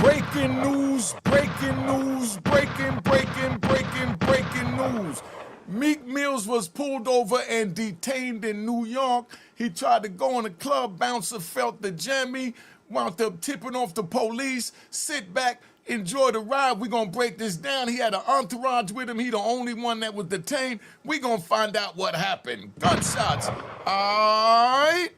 Breaking news, breaking news, breaking news. Meek Mills was pulled over and detained in New York. He tried to go in a club, bouncer felt the jammy, wound up tipping off the police. Sit back, enjoy the ride. We're gonna break this down. He had an entourage with him. He the only one that was detained. We're gonna find out what happened. Gunshots. All right.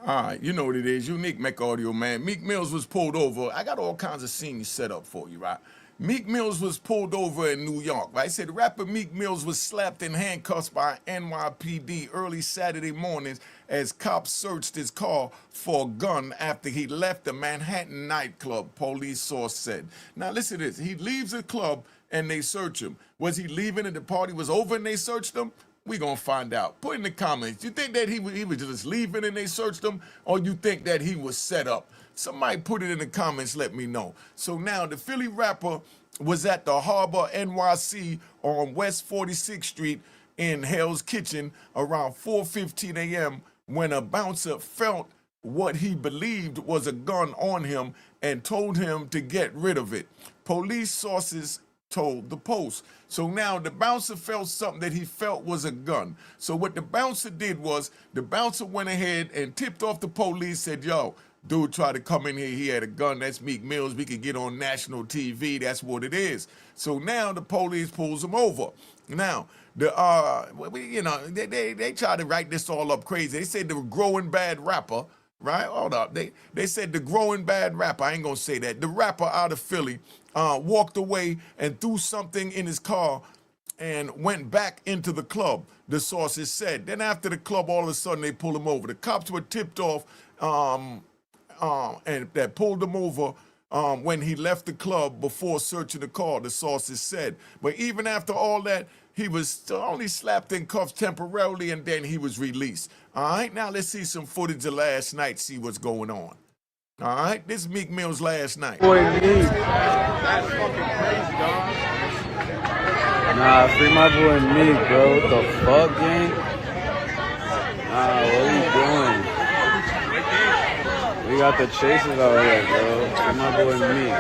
All right, you know what it is. Unique Mecca audio, man. Meek Mills was pulled over. I got all kinds of scenes set up for you, right? Meek Mills was pulled over in New York, right? Said rapper Meek Mills was slapped in handcuffs by NYPD early Saturday mornings as cops searched his car for a gun after he left the Manhattan nightclub, police source said. Now listen to this. He leaves the club and they search him. Was he leaving and the party was over and they searched him? We're going to find out. Put in the comments. You think that he was just leaving and they searched him, or you think that he was set up? Somebody put it in the comments, let me know. So now the Philly rapper was at the Harbor, NYC on West 46th Street in Hell's Kitchen around 4:15 a.m. when a bouncer felt what he believed was a gun on him and told him to get rid of it. Police sources told the Post. So now the bouncer felt something that he felt was a gun. So what the bouncer did was the bouncer went ahead and tipped off the police, said, yo, dude tried to come in here, he had a gun, that's Meek Mills, we could get on national TV, that's what it is. So now the police pulls him over. Now, they tried to write this all up crazy. They said the growing bad rapper, right? Hold up. They said the growing bad rapper, I ain't gonna say that, the rapper out of Philly walked away and threw something in his car and went back into the club, the sources said. Then after the club, all of a sudden they pulled him over. The cops were tipped off and that pulled him over when he left the club before searching the car, the sources said. But even after all that, he was only slapped in cuffs temporarily and then he was released. All right, now let's see some footage of last night, see what's going on. All right, this is Meek Mill's last night. Boy, Meek. That's fucking crazy, dog. Nah, free my boy Meek, bro. What the fuck, gang? Nah, what are you doing? We got the chasers out here, bro. Free my boy Meek.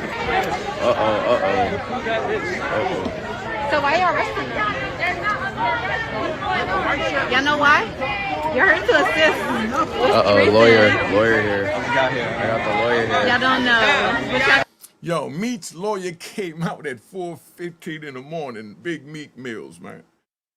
So why y'all arresting him? Y'all know why? You're here to assist. Lawyer here. I got the lawyer here. Y'all don't know. Yo, Meek's lawyer came out at 4:15 in the morning. Big Meek Mills, man.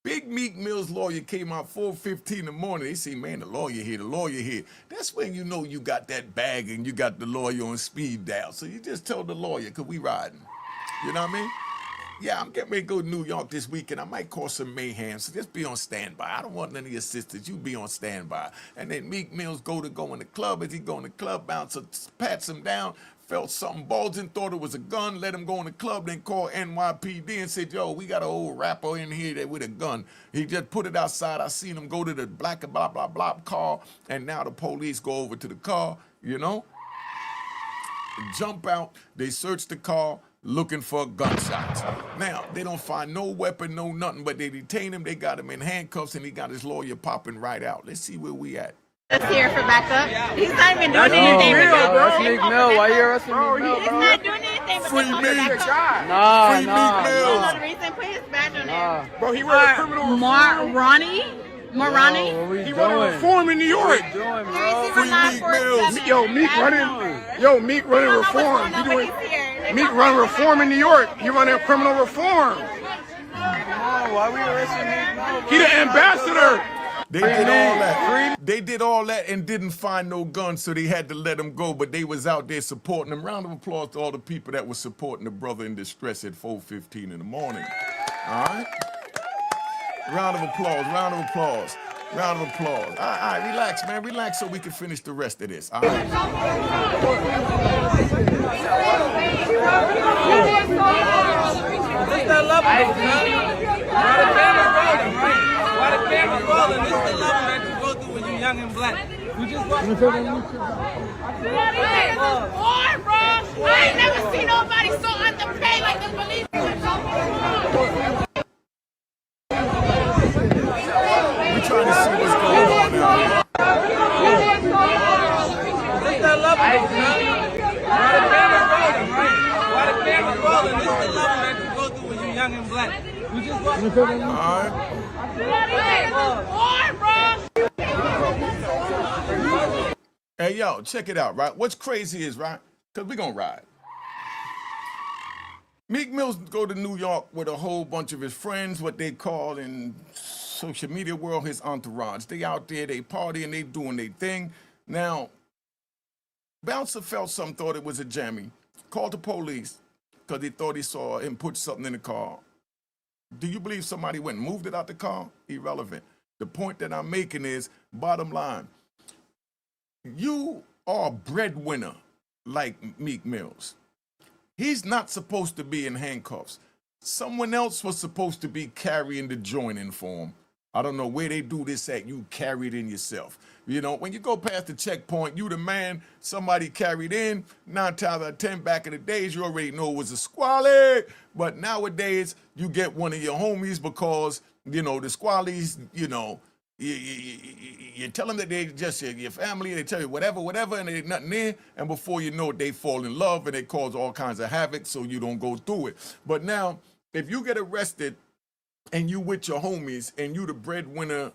Big Meek Mill's lawyer came out 4:15 in the morning. They say, man, the lawyer here. That's when you know you got that bag and you got the lawyer on speed dial. So you just tell the lawyer, because we riding. You know what I mean? Yeah, I'm getting ready to go to New York this weekend. I might cause some mayhem, so just be on standby. I don't want any assistance. You be on standby. And then Meek Mills go in the club. As he go in the club, bouncer pats him down, felt something bulging, thought it was a gun, let him go in the club, then called NYPD and said, yo, we got an old rapper in here with a gun. He just put it outside. I seen him go to the black blah, blah, blah car, and now the police go over to the car, you know? Jump out, they search the car, looking for gunshots. Now, they don't find no weapon, no nothing, but they detain him, they got him in handcuffs, and he got his lawyer popping right out. Let's see where we at. Let's hear for backup. He's not even doing anything. That's Meek Mill. Why you arresting Meek Mill, He's not doing anything but Free just Meek. backup. Free Meek Mills. The reason, put his badge on there. Bro, he wrote a criminal Morani? What we He doing? wrote a reform in New York. What we doing, bro? Free Meek Mills. Meek running reform. Meek running reform in New York. He running criminal reform. Come on, why we arresting Meek Mill? He the ambassador. They did all that. They did all that and didn't find no guns, so they had to let him go. But they was out there supporting him. Round of applause to all the people that were supporting the brother in distress at 4:15 in the morning. All right? Round of applause, round of applause, round of applause. All right, relax, man. Relax so we can finish the rest of this. All right? I ain't never seen nobody so underpaid like the police. We're trying to see what's going on now. Hey, yo, check it out, right? What's crazy is, right? Because we're going to ride. Meek Mill go to New York with a whole bunch of his friends, what they call in social media world his entourage. They out there, they partying, they doing their thing. Now, Bouncer felt something, thought it was a jammy, called the police because he thought he saw him put something in the car. Do you believe somebody went and moved it out the car? Irrelevant. The point that I'm making is, bottom line, you are a breadwinner like Meek Mills. He's not supposed to be in handcuffs. Someone else was supposed to be carrying the joint in for him. I don't know where they do this at. You carry it in yourself. You know, when you go past the checkpoint, you the man, somebody carried in. 9 times out of 10 back in the days, you already know it was a squally. But nowadays, you get one of your homies because, you know, the squallies, you know, you tell them that they just your family, they tell you whatever, and there's nothing there, and before you know it, they fall in love and they cause all kinds of havoc so you don't go through it. But now, if you get arrested and you with your homies and you the breadwinner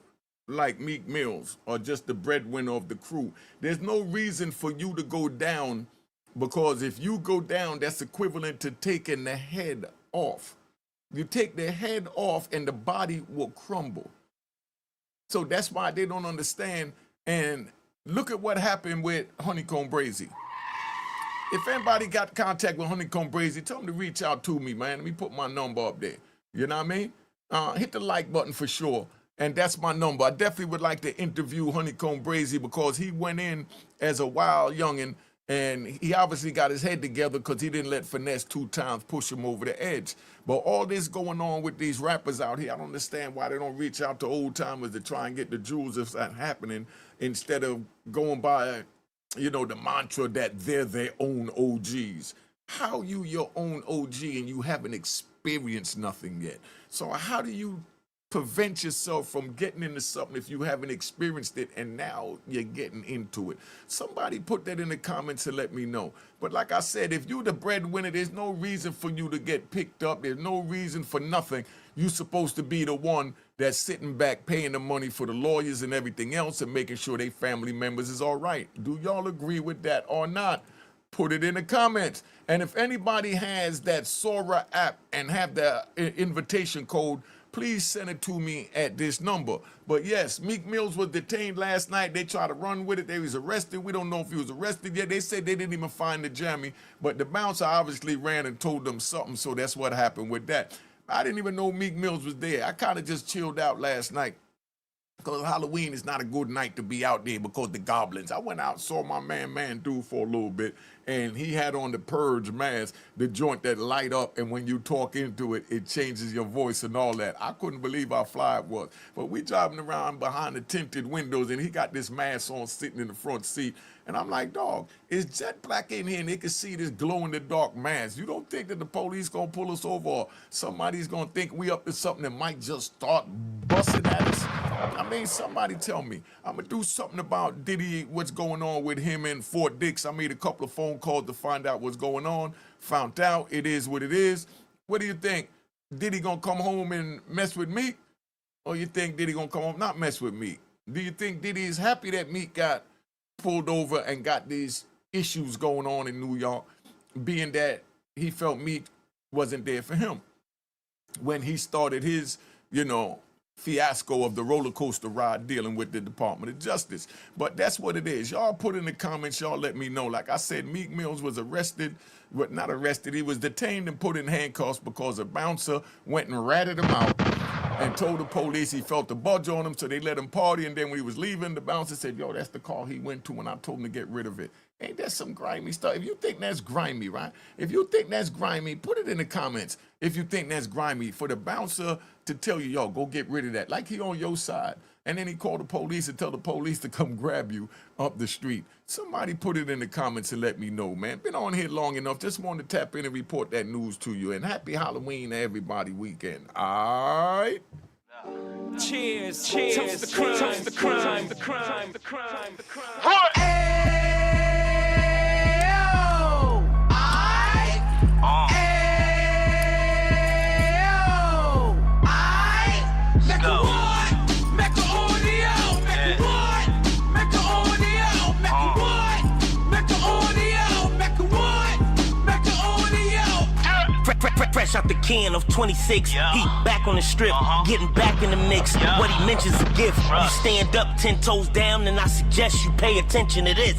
like Meek Mills or just the breadwinner of the crew, there's no reason for you to go down, because if you go down, that's equivalent to taking the head off. You take the head off and the body will crumble. So that's why they don't understand. And look at what happened with Honeycomb Brazy. If anybody got contact with Honeycomb Brazy, tell them to reach out to me, man. Let me put my number up there. You know what I mean? Hit the like button for sure. And that's my number. I definitely would like to interview Honeycomb Brazy because he went in as a wild youngin', and he obviously got his head together because he didn't let Finesse 2 times push him over the edge. But all this going on with these rappers out here, I don't understand why they don't reach out to old timers to try and get the jewels if that's happening, instead of going by, you know, the mantra that they're their own OGs. How you your own OG and you haven't experienced nothing yet? So how do you prevent yourself from getting into something if you haven't experienced it and now you're getting into it? Somebody put that in the comments and let me know. But like I said, if you're the breadwinner, there's no reason for you to get picked up. There's no reason for nothing. You're supposed to be the one that's sitting back paying the money for the lawyers and everything else and making sure they family members is all right. Do y'all agree with that or not? Put it in the comments. And if anybody has that Sora app and have the invitation code, please send it to me at this number. But yes, Meek Mills was detained last night. They tried to run with it. They was arrested. We don't know if he was arrested yet. They said they didn't even find the jammy, but the bouncer obviously ran and told them something, so that's what happened with that. I didn't even know Meek Mills was there. I kind of just chilled out last night because Halloween is not a good night to be out there because the goblins. I went out, saw my man Dude for a little bit, and he had on the Purge mask, the joint that light up, and when you talk into it, it changes your voice and all that. I couldn't believe how fly it was. But we driving around behind the tinted windows, and he got this mask on sitting in the front seat. And I'm like, dog, is Jet Black in here and they can see this glow-in-the-dark mask? You don't think that the police gonna pull us over or somebody's gonna think we up to something that might just start busting at us? I mean, somebody tell me. I'm gonna do something about Diddy, what's going on with him in Fort Dix. I made a couple of phone calls to find out what's going on. Found out it is what it is. What do you think? Diddy gonna come home and mess with Meek? Or you think Diddy gonna come home not mess with Meek? Do you think Diddy is happy that Meek got pulled over and got these issues going on in New York, being that he felt Meek wasn't there for him when he started his, you know, fiasco of the roller coaster ride dealing with the Department of Justice? But that's what it is. Y'all put in the comments, y'all let me know. Like I said, Meek Mills was arrested, but not arrested. He was detained and put in handcuffs because a bouncer went and ratted him out and told the police he felt the budge on him, so they let him party. And then when he was leaving, the bouncer said, yo, that's the car he went to, and I told him to get rid of it. Ain't that some grimy stuff? If you think that's grimy, right? If you think that's grimy, put it in the comments. If you think that's grimy, for the bouncer to tell you, yo, go get rid of that, like he on your side. And then he called the police and tell the police to come grab you up the street. Somebody put it in the comments and let me know, man. Been on here long enough. Just wanted to tap in and report that news to you. And happy Halloween to everybody weekend. All right? Cheers, cheers, toast the crime, toast the crime, the crime, the crime, the crime. Fresh out the can of 26, he back on the strip, getting back in the mix. What he mentions a gift. You stand up 10 toes down, and I suggest you pay attention to this.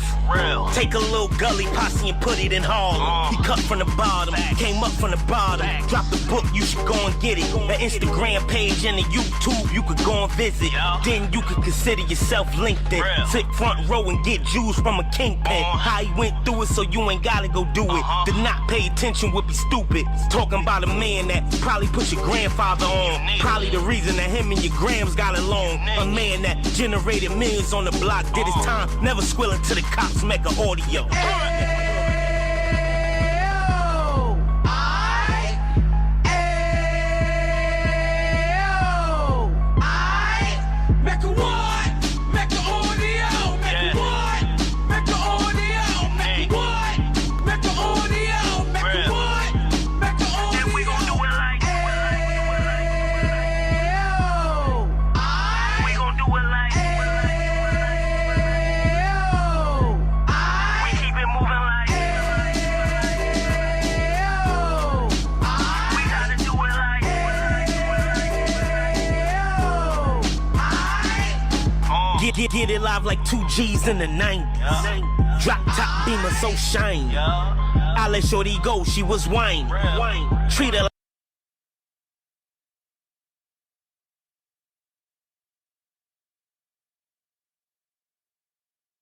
Take a little gully posse and put it in Harlem. He cut from the bottom, came up from the bottom. Drop the book, you should go and get it. The Instagram page and the YouTube, you could go and visit. Then you could consider yourself LinkedIn. Sit front row and get Jews from a kingpin. How he went through it, so you ain't gotta go do it. To not pay attention would be stupid. Talking about a man that probably put your grandfather on. Probably the reason that him and your grams got along. A man that generated millions on the block, did his time, never squilling to the cops, make an audio. Get it live like 2 G's in the 90s. Drop top beamer so shiny. I let shorty go, she was wine. Treat her like